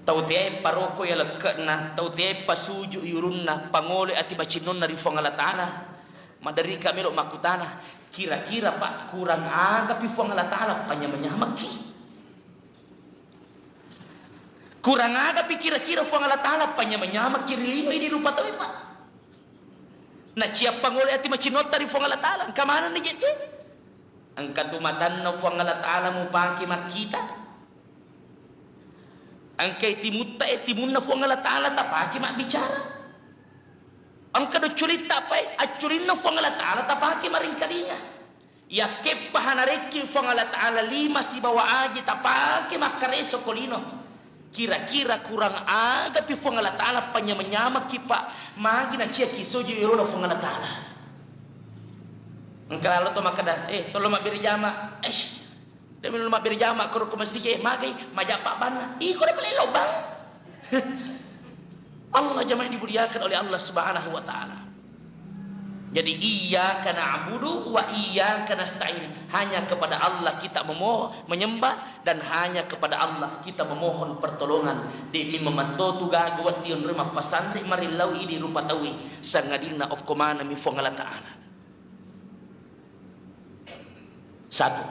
tau te paroko ya lekna tau te pasuju yurunna pangole ati bacinonna rifong Allah Ta'ala madari kami lo makutana kira-kira Pak kurang aga pifong Allah Ta'ala panyamanyamaki kurang aga kira-kira fong Allah Ta'ala panyamanyamaki rilino ini rupa tawi Pak na siap pangole ati macinota rifong Allah Ta'ala kamana ni jete angka tumatan na fong Allah Ta'ala mo paki makita angkay timutta timunna fong Allah Ta'ala tapaki mak bicara angka do culita pai acurinna fong Allah Ta'ala tapaki maringkalinya ya kepahanareki fong Allah Ta'ala lima si bawa aji tapaki makareso kolino kira-kira kurang aga pi fong Allah Ta'ala panyamanyama kipa magi na cia kisoji irona fong Allah Ta'ala angka lalu to makada tolo mak birjama demi rumah berjamaah kuru masjid magai majak pak bana ih kau boleh lobang Allah jamaah dimuliakan oleh Allah Subhanahu wa taala. Jadi iyyaka na'budu wa iyyaka nasta'in, hanya kepada Allah kita menyembah dan hanya kepada Allah kita memohon pertolongan. Di memanto tuga gawat diun rumah pasantri marilau idi rupa tawi sangadina okkomana mi fongala ta'ala. Satu,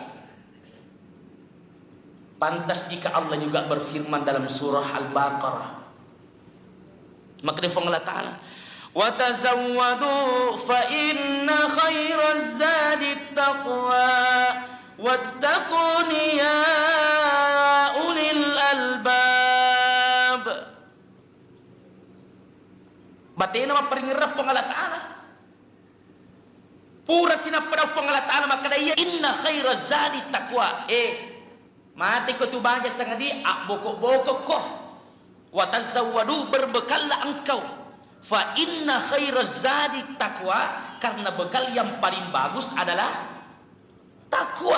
pantas jika Allah juga berfirman dalam surah Al-Baqarah. Maka di Allah Ta'ala, wa tazawwadu fa inna khairaz zadi taqwa wattaquni ya ulil albab. Batina maparingira Allah Ta'ala. Pura sinapada Allah Ta'ala maka dia inna khairaz zadi taqwa. Mati ko tu baca sangadi bokok-bokok ko. Wa tazawwadu, berbekallah engkau. Fa inna khairaz zadi taqwa, karena bekal yang paling bagus adalah takwa.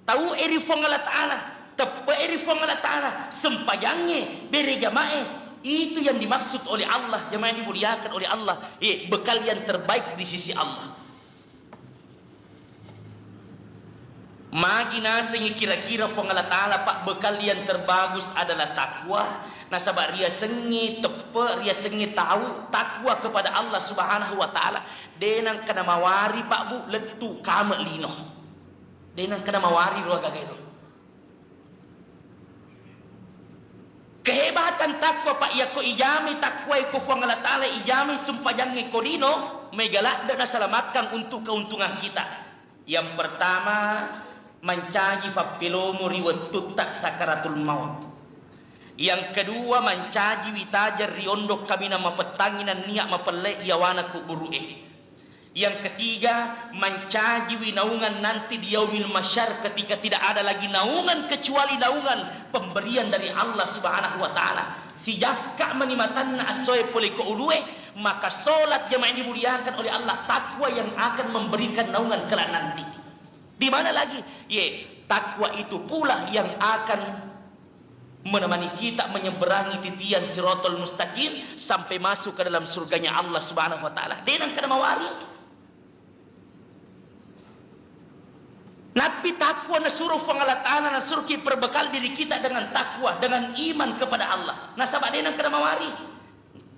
Tahu eri fong Allah Ta'ala, tepe eri fong Allah Ta'ala, sempayangnya beri jamaah. Itu yang dimaksud oleh Allah, jamaah yang dimuliakan oleh Allah. Bekal yang terbaik di sisi Allah. Magi nasengi kira-kira fong Allah Ta'ala pak bekal yang terbagus adalah takwa. Nasabak ria sengi tepe ria sengi tahu takwa kepada Allah Subhanahu wa Ta'ala. Denang kena mawari pak bu letu kamek lino. Denang kena mawari ruang gagero. Kehebatan takwa pak ya ko ijami takwa ko fong Allah Ta'ala ijami sumpajang ko dino megalak dan selamatkan untuk keuntungan kita. Yang pertama, mencaji fapilomu riwetut tak sakaratul maut. Yang kedua, mencaji witajar riondok kamina mapetanginan niak mapelek yawana kuburu'e. Yang ketiga, mencaji winaungan nanti di yaumil masyar ketika tidak ada lagi naungan kecuali naungan pemberian dari Allah Subhanahu wa Ta'ala. Sejak menimatan asoy pole ko ulue, maka solat jamaah yang dimuliakan oleh Allah, takwa yang akan memberikan naungan kelak nanti. Di mana lagi? Takwa itu pula yang akan menemani kita menyeberangi titian siratal mustaqim sampai masuk ke dalam surganya Allah Subhanahu wa Ta'ala. Denang kana mawari. Nabi takwa nasuruh Allah Ta'ala nasuruh ki perbekal diri kita dengan takwa, dengan iman kepada Allah. Nasabak denang kana mawari.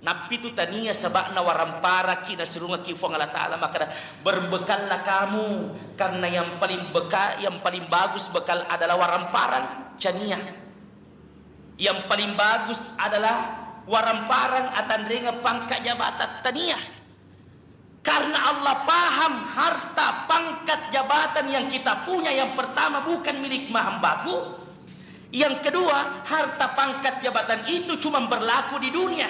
Nabi itu tania sabakna warampara kina surunga ki fong Allah Ta'ala, maka berbekallah kamu karena yang paling bagus bekal adalah waramparan cania. Yang paling bagus adalah waramparan atandrenga pangkat jabatan tania. Karena Allah paham harta pangkat jabatan yang kita punya, yang pertama bukan milik hambaku. Yang kedua, harta pangkat jabatan itu cuma berlaku di dunia.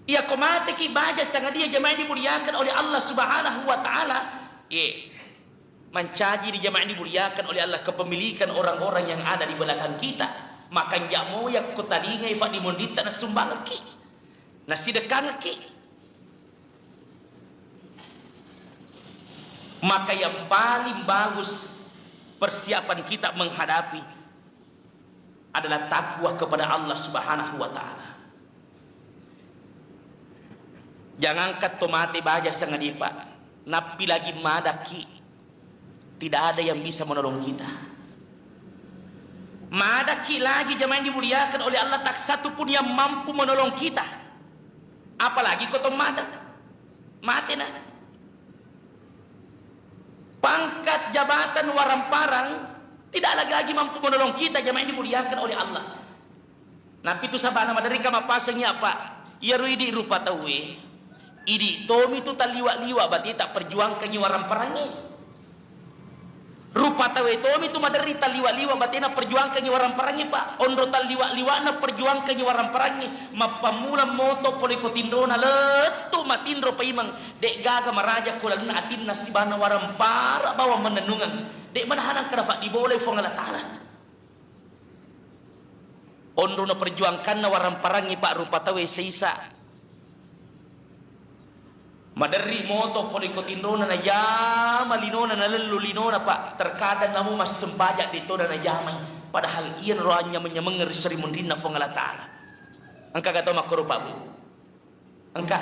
Ya komate ki baja sangat dia jamaah dimuliakan oleh Allah Subhanahu wa Ta'ala. Mencaji di jamaah dimuliakan oleh Allah kepemilikan orang-orang yang ada di belakang kita. Maka jamu yang kutalinga ifak dimundita na sumbang ki, na sidekan ki. Maka yang paling bagus persiapan kita menghadapi adalah takwa kepada Allah Subhanahu wa Ta'ala. Jangan katomate baja sangat pak, napi lagi madaki, tidak ada yang bisa menolong kita. Madaki lagi jamaah yang dimuliakan oleh Allah, tak satu pun yang mampu menolong kita. Apalagi kau mada mati nak. Pangkat, jabatan, waramparang tidak lagi mampu menolong kita jamaah yang dimuliakan oleh Allah. Nabi itu sabana madari kama pasangnya apa? Ya ruidi rupa tawe. Idi tomi itu taliwa-liwa berarti tak perjuangkan waramparangnya. Rupa tawe tomi itu madari taliwa-liwa berarti nak perjuangkan waramparangnya pak. Ondro taliwa-liwa na perjuangkan waramparangnya. Mapamula moto poliko tindrona letu matindro paimang dek gaga maraja kulang na atin nasibana warampara bawa menenungan. Dek manahanang kenapa diboleh fongala tanah. Ondo na perjuangkan na waramparangnya pak rupa tawe seisa. Madari moto poliko tindrona na yama linona na lelu linona pak. Terkadang namu mas sembajak dito na jamay. Padahal iyan rohanya menyamenger seri mundina fongala ta'ala. Angka gato makurupa bu. Angka.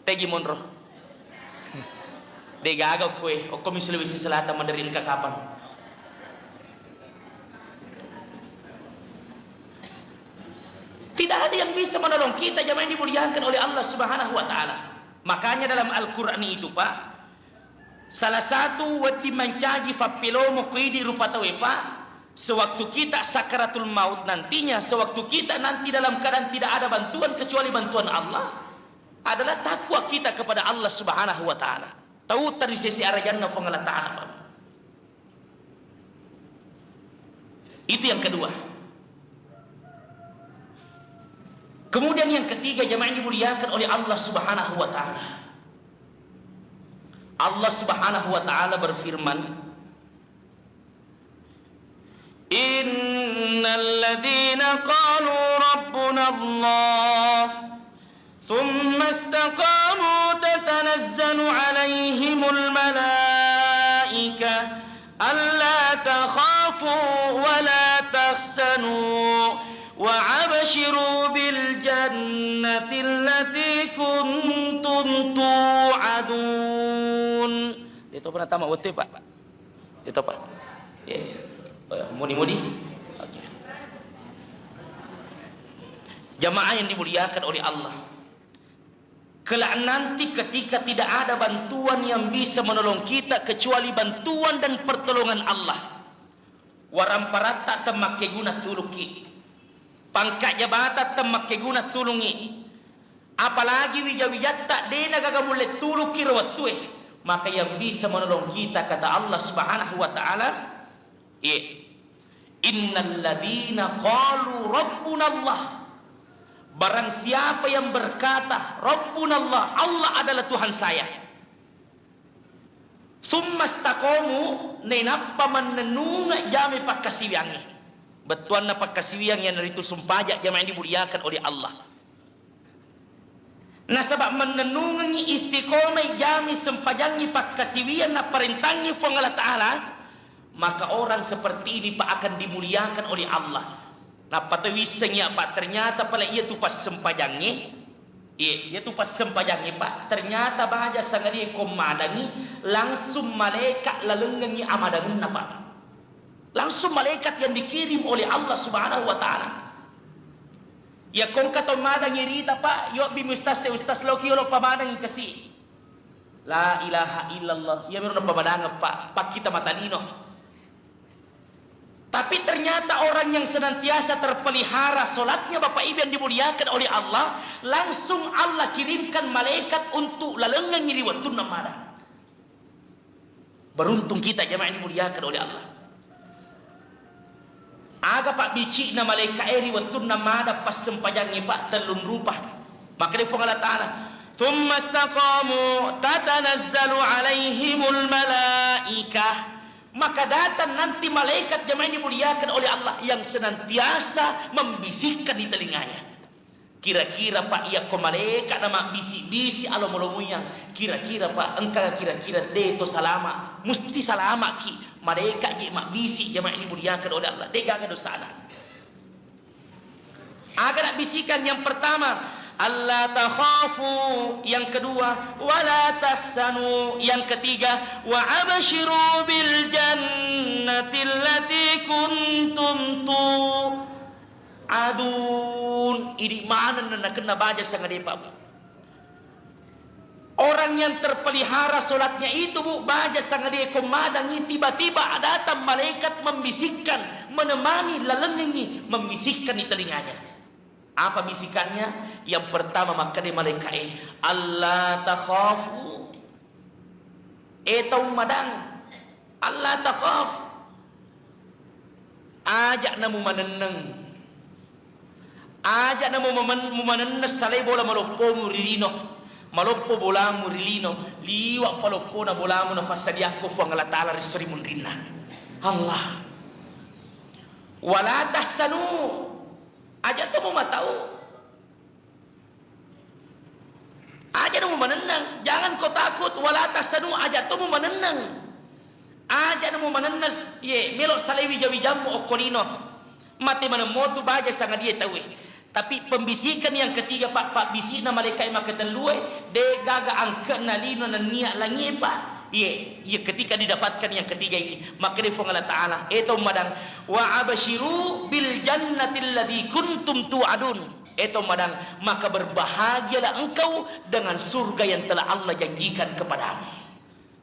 Tegi monro. De gagaw kue. O komi Sulawesi Selatan madari angka kapan. Tidak ada yang bisa menolong kita jamaah yang dimuliakan oleh Allah Subhanahu wa taala. Makanya dalam Al-Qur'an itu Pak, salah satu wati mencaji fapilomo kuidi rupa tawe Pak, sewaktu kita sakaratul maut nantinya, sewaktu kita nanti dalam keadaan tidak ada bantuan kecuali bantuan Allah, adalah takwa kita kepada Allah Subhanahu wa taala. Tahu tadi sisi arajanna fangala ta'ala Pak. Itu yang kedua. Kemudian yang ketiga jamaah yang dimuliakan oleh Allah Subhanahu wa taala. Allah Subhanahu wa taala berfirman, "Innal ladzina qalu rabbuna Allah, thumma istaqamu tatanazzalu 'alaihimul malaikah alla takhafu wa la tahzanu." وَعَبَشِرُوا بِالْجَنَّةِ الَّتِي كُنْتُمْ تُوعَدُونَ. Itu pernah tamat waktu Pak? Itu Pak? Ya. Mudi-mudi. Oke. Jamaah yang dimuliakan oleh Allah. Kelak nanti ketika tidak ada bantuan yang bisa menolong kita kecuali bantuan dan pertolongan Allah. Waramparata temakke guna tuluki. Pangkat jabatan temakke guna tulungi. Apalagi wija-wija tak dena gaga boleh tuluki rawatue. Maka yang bisa menolong kita kata Allah Subhanahu wa taala, innal ladina qalu rabbuna Allah. Barang siapa yang berkata Rabbuna Allah, Allah adalah Tuhan saya. Summa istaqamu nenappa menenunga jami pakkasiwiangi. Betuan na pakkasiwiang yang itu sumpajak jamaah yang dimuliakan oleh Allah. Nah sebab menenungi istiqomah jami sempajangi pakkasiwian na perintangi fong Allah Ta'ala, maka orang seperti ini Pak akan dimuliakan oleh Allah. Nah patawisengnya Pak, ternyata pala ia tu pas sempajangi, ia tu pas sempajangi Pak, ternyata bahaja sangari komadangi langsung malaikat lalenggangi amadangin na Pak. Langsung malaikat yang dikirim oleh Allah Subhanahu wa taala. Ya kong kato madang irita Pak, yo bi ustaz loki yo pamadang kasi. La ilaha illallah. Ya meron pamadang Pak kita matalino. Tapi ternyata orang yang senantiasa terpelihara solatnya Bapak Ibu yang dimuliakan oleh Allah, langsung Allah kirimkan malaikat untuk lalenggang ngiriwatun namada. Beruntung kita jemaah yang dimuliakan oleh Allah. Aga Pak bici na malaikat eri watun namada pas sempajangi Pak telun rupa. Maka dia Allah Ta'ala, thumma istaqamu tatanazzalu alaihimul malaikah. Maka datang nanti malaikat jemaah yang dimuliakan oleh Allah yang senantiasa membisikkan di telinganya. Kira-kira Pak ia ko malaikat nama bisi-bisi alomolomunya. Kira-kira Pak engkau kira-kira deto salama. Mesti salama ki. Malaikat je mak bisi jemaah yang dimuliakan oleh Allah. Dega ga dosa. Agar nak bisikan yang pertama, alla takhafu, yang kedua wala tahzanu, yang ketiga wa abshiru bil jannati allati kuntum tu'adun. Ini mana nak kena baca sangat depa. Orang yang terpelihara solatnya itu bu, baca sangat dia komadangi, tiba-tiba datang malaikat membisikkan, menemani lalengi, membisikkan di telinganya. Apa bisikannya? Yang pertama maka dia malaikat Allah takhafu, tahu madang Allah takhaf, ajak namu maneneng, ajak namu maneneng salai bola malopo murilino, maloppo bolamu rilino, liwa paloppo na bolamu na fasadiako fu ang Allah Ta'ala risri munrinna. Allah. Wala tahsanu. Aja to mo matao. Aja mo manenang. Jangan kau takut. Wala tahsanu. Aja to mo manenang. Aja mo manenang. Ye, melok salewi jawi-jamu okolino. Mati mana motu baja sangat dia tahu. Tapi pembisikan yang ketiga pak bisik na malaikat maka telue de gaga angkat nalino na niat langi pak. Ye ketika didapatkan yang ketiga ini maka dia fong Allah Ta'ala eto madang wa abshiru bil jannati alladhi kuntum tu'adun. Eto madang maka berbahagialah engkau dengan surga yang telah Allah janjikan kepadamu.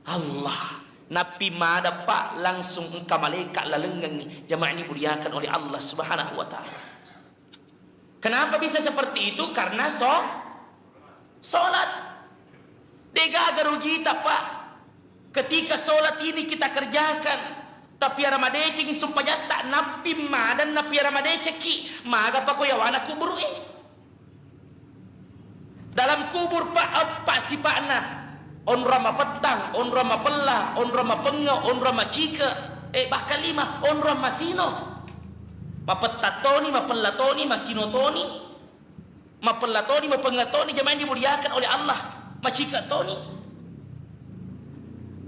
Allah napi mada pak langsung engkau malaikat lalenggang jamaah ini muliakan oleh Allah Subhanahu wa Ta'ala. Kenapa bisa seperti itu? Karena solat. Dega rugi pak. Ketika solat ini kita kerjakan, tapi ramadece ki sumpah tak napi madan napi ramadece ki maga pa ko yawana kubur dalam kubur pak sipana on rama petang, on rama pella, on rama penga, on rama cika, bahkan 5 on rama sino. Mapetatoni, mapellatoni, masinotoni, mapellatoni, mapengatoni, jemaah dimuliakan oleh Allah, macikatoni.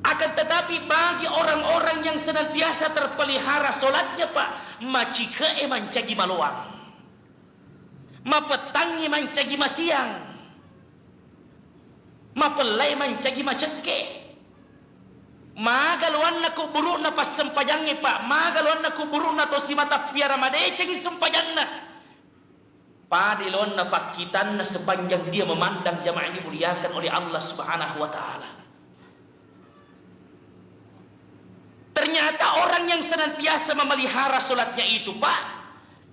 Akan tetapi bagi orang-orang yang senantiasa terpelihara solatnya pak, macika mancagi maluang, mapetangi mancagi masiang, mapelai mancagi maceke. Magaluan na kuburu na pas sempajangnya pak, magaluan na kuburu na to si mata piara madece gi sempajang na padiluan na pakitan na sepanjang dia memandang jamaah ini muliakan oleh Allah Subhanahu wa Ta'ala. Ternyata orang yang senantiasa memelihara solatnya itu pak,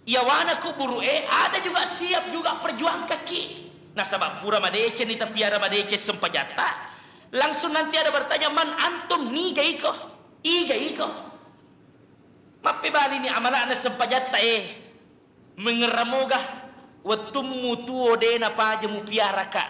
yawana kuburu ada juga siap juga perjuang kaki. Nah sabab pura madece ni piara madece sempajata. Langsung nanti ada bertanya, man antum ni gaiko, igaiko. Mapi bali ni amalan na sempajata mengeramoga, watum tuo de na paja mu piara ka,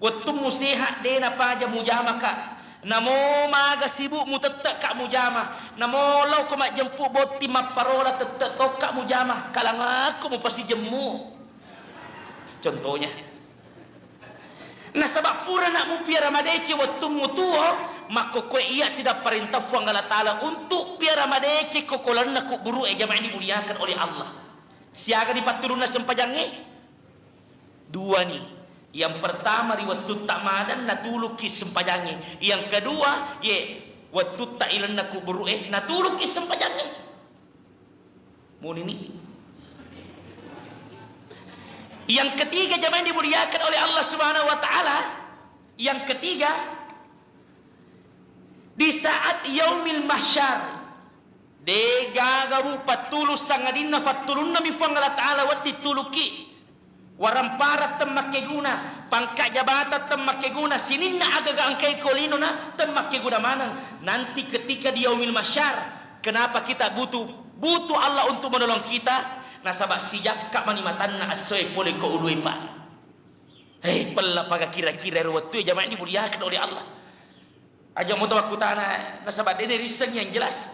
watum sehat de na paja mu jama ka. Namo maga sibuk mu tetek kak mu jama, namo lau ko mak jemput boti maparola tetek tok kak mu jama, kalang aku mu pasti jemu. Contohnya. Nah sebab pura nak mu piara madece waktu mu tuo maka kowe iya sudah perintah fu Allah Ta'ala untuk piara madece kokolan nak buru jamaah ini muliakan oleh Allah. Siaga di paturuna sempajangnya dua nih. Yang pertama di waktu tak madan natuluki sempajangnya. Yang kedua waktu tak ilan nak buru natuluki sempajangnya. Mun ini. Yang ketiga jemaah dimuliakan oleh Allah Subhanahu wa Ta'ala. Yang ketiga di saat yaumil mahsyar dega gabu patulus sangadinna faturunna mi fa Allah Ta'ala wa dituluki warampara temakke guna pangkat jabatan temakke guna sininna agaga angkai kolino na temakke guna mana nanti ketika di yaumil mahsyar. Kenapa kita butuh Allah untuk menolong kita? Nasabak sijak kak manimatan na asoy boleh ko udui pak. Pella paga kira-kira waktu jamaah ini muliakan oleh Allah. Aja mau tahu kutana nasabak ini reason yang jelas.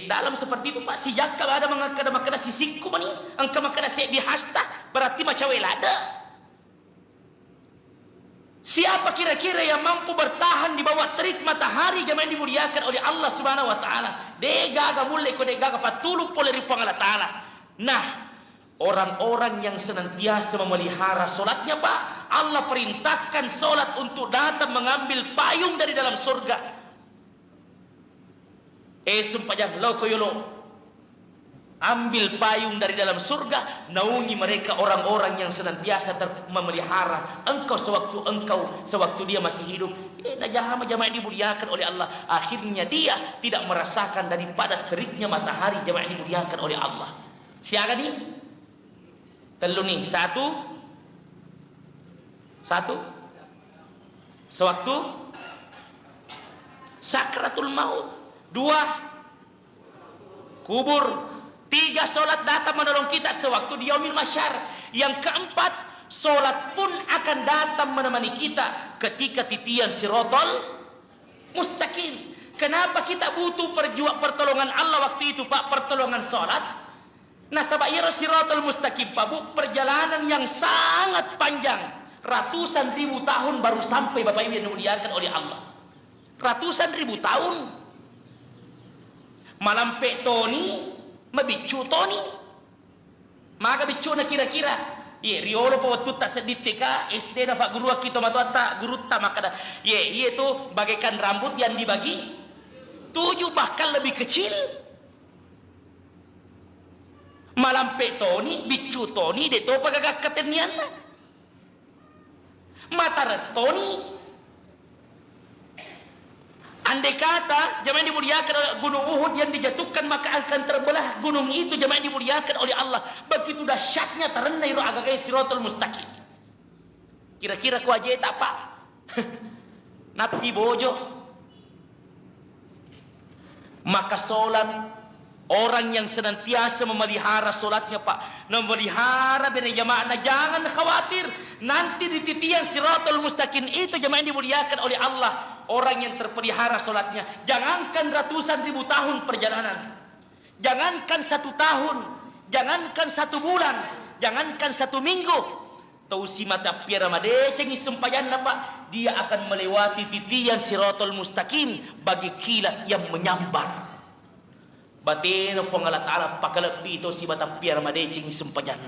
Dalam seperti itu pak sijak kak ada mengakada sisikku mani, angka makada saya dihasta berarti macam welada. Siapa kira-kira yang mampu bertahan di bawah terik matahari jamaah ini dimuliakan oleh Allah Subhanahu wa Ta'ala. Dega ga mulai ko dega ga patuluk pole rifang Allah Ta'ala. Nah, orang-orang yang senantiasa memelihara solatnya Pak. Allah perintahkan solat untuk datang mengambil payung dari dalam surga. Sumpajang lo koyolo, ambil payung dari dalam surga, naungi mereka orang-orang yang senantiasa memelihara engkau sewaktu dia masih hidup. Jamaah dimuliakan oleh Allah. Akhirnya dia tidak merasakan daripada teriknya matahari. Jamaah dimuliakan oleh Allah. Siapa nih? Telu nih. Satu. Sewaktu sakratul maut. 2, kubur. 3, solat datang menolong kita sewaktu di yaumil mahsyar. Yang keempat, solat pun akan datang menemani kita ketika titian siratal mustaqim. Kenapa kita butuh pertolongan Allah waktu itu Pak? Pertolongan solat. Nah sabayar siratal mustaqim Pak Bu, perjalanan yang sangat panjang, ratusan ribu tahun baru sampai Bapak Ibu yang dimuliakan oleh Allah. Ratusan ribu tahun. Malampe Tony mabicu Tony maka bicu na kira-kira riolo po tuta sedite ka SD na fa guru kita matuata guru ta makada itu bagaikan rambut yang dibagi 7 bahkan lebih kecil. Malampe Tony bicu Tony de to pagagakatenian mata Tony. Andai kata jemaah dimuliakan oleh gunung Uhud yang dijatuhkan, maka akan terbelah gunung itu. Jemaah dimuliakan oleh Allah. Begitu dahsyatnya terendah iro agagai siratal mustaqim. Kira-kira ku aja tak Pak? Napi bojo. Maka solat, orang yang senantiasa memelihara solatnya Pak, memelihara bina jamaah, jangan khawatir nanti di titian siratal mustaqim itu. Jemaah dimuliakan oleh Allah, orang yang terpelihara solatnya, jangankan ratusan ribu tahun perjalanan, jangankan 1 tahun, jangankan 1 bulan, jangankan 1 minggu, tausi mata piara made cengi sempayan Pak, dia akan melewati titian siratal mustaqim bagi kilat yang menyambar. Batin fong Allah Ta'ala pakalepi itu si mata piara made cengi sempayan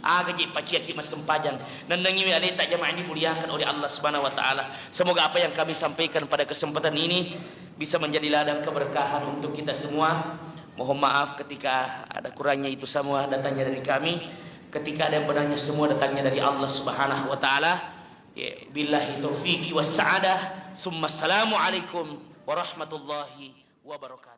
aga je paciaki mas sempajan nandangi alita jamaah dimuliakan oleh Allah Subhanahu wa taala. Semoga apa yang kami sampaikan pada kesempatan ini bisa menjadi ladang keberkahan untuk kita semua. Mohon maaf ketika ada kurangnya, itu semua datangnya dari kami. Ketika ada yang benarnya semua datangnya dari Allah Subhanahu wa taala. Billahi taufiqi was sa'adah. Summa assalamu alaikum warahmatullahi wabarakatuh.